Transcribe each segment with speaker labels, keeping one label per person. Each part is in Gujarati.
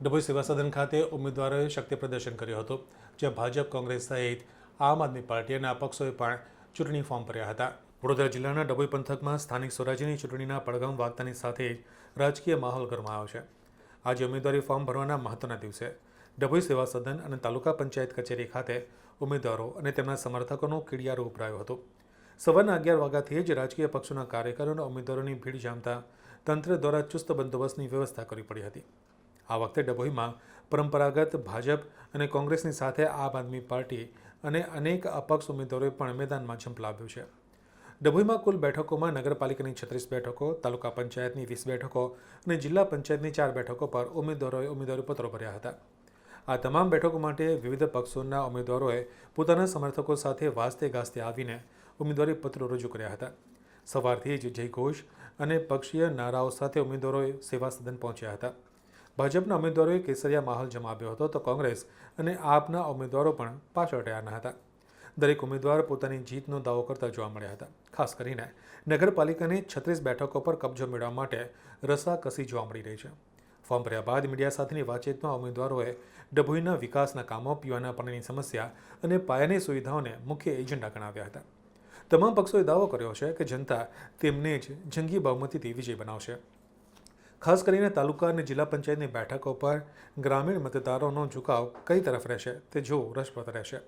Speaker 1: ડભોઈ સેવા સદન ખાતે ઉમેદવારોએ શક્તિ પ્રદર્શન કર્યું હતું, જ્યાં ભાજપ, કોંગ્રેસ સહિત આમ આદમી પાર્ટી અને અપક્ષોએ પણ ચૂંટણી ફોર્મ ભર્યા હતા. વડોદરા જિલ્લાના ડભોઈ પંથકમાં સ્થાનિક સ્વરાજ્યની ચૂંટણીના પડઘમ વાગતાની સાથે જ રાજકીય માહોલ ગરમાયો છે. આજે ઉમેદવારી ફોર્મ ભરવાના મહત્વના દિવસે ડભોઈ સેવા સદન અને તાલુકા પંચાયત કચેરી ખાતે ઉમેદવારો અને તેમના સમર્થકોનું કીડિયારું ઉભરાયું હતું. સવારના 11 વાગ્યાથી જ રાજકીય પક્ષોના કાર્યકરો અને ઉમેદવારોની ભીડ જામતા તંત્ર દ્વારા ચુસ્ત બંદોબસ્તની વ્યવસ્થા કરવી પડી હતી. આ વખતે ડભોઈમાં પરંપરાગત ભાજપ અને કોંગ્રેસની સાથે આમ આદમી પાર્ટી અને અનેક અપક્ષ ઉમેદવારોએ પણ મેદાનમાં ઝંપલાવ્યું છે. ડભોઈમાં કુલ બેઠકોમાં નગરપાલિકાની 36 બેઠકો, તાલુકા પંચાયતની 20 બેઠકો અને જિલ્લા પંચાયતની 4 બેઠકો પર ઉમેદવારોએ ઉમેદવારીપત્રો ભર્યા હતા. આ તમામ બેઠકો માટે વિવિધ પક્ષોના ઉમેદવારોએ પોતાના સમર્થકો સાથે વાજતે ગાજતે આવીને ઉમેદવારીપત્રો રજૂ કર્યા હતા. સવારથી જ જયઘોષ અને પક્ષીય નારાઓ સાથે ઉમેદવારોએ સેવા સદન પહોંચ્યા હતા. ભાજપના ઉમેદવારોએ કેસરિયા માહોલ જમાવ્યો હતો, તો કોંગ્રેસ અને આપના ઉમેદવારો પણ પાછળ રહ્યા ન હતા. દરેક ઉમેદવાર પોતાની જીતનો દાવો કરતા જોવા મળ્યા હતા. ખાસ કરીને નગરપાલિકાની 36 બેઠકો પર કબજો મેળવવા માટે રસાકસી જોવા મળી રહી છે. ફોર્મ ભર્યા બાદ મીડિયા સાથેની વાતચીતમાં ઉમેદવારોએ ડભોઈના વિકાસના કામો, પીવાના પાણીની સમસ્યા અને પાયાની સુવિધાઓને મુખ્ય એજન્ડા ગણાવ્યા હતા. તમામ પક્ષોએ દાવો કર્યો છે કે જનતા તેમને જ જંગી બહુમતીથી વિજય બનાવશે. ખાસ કરીને તાલુકા અને જિલ્લા પંચાયતની બેઠકો પર ગ્રામીણ મતદારોનો ઝુકાવ કઈ તરફ રહેશે તે જોવું રસપ્રદ રહેશે.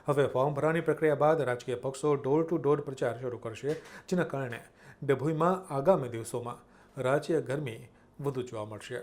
Speaker 1: હવે ફોર્મ ભરવાની પ્રક્રિયા બાદ રાજકીય પક્ષો ડોર ટુ ડોર પ્રચાર શરૂ કરશે, જેના કારણે ડભોઈમાં આગામી દિવસોમાં રાજકીય ગરમી વધુ જોવા મળશે.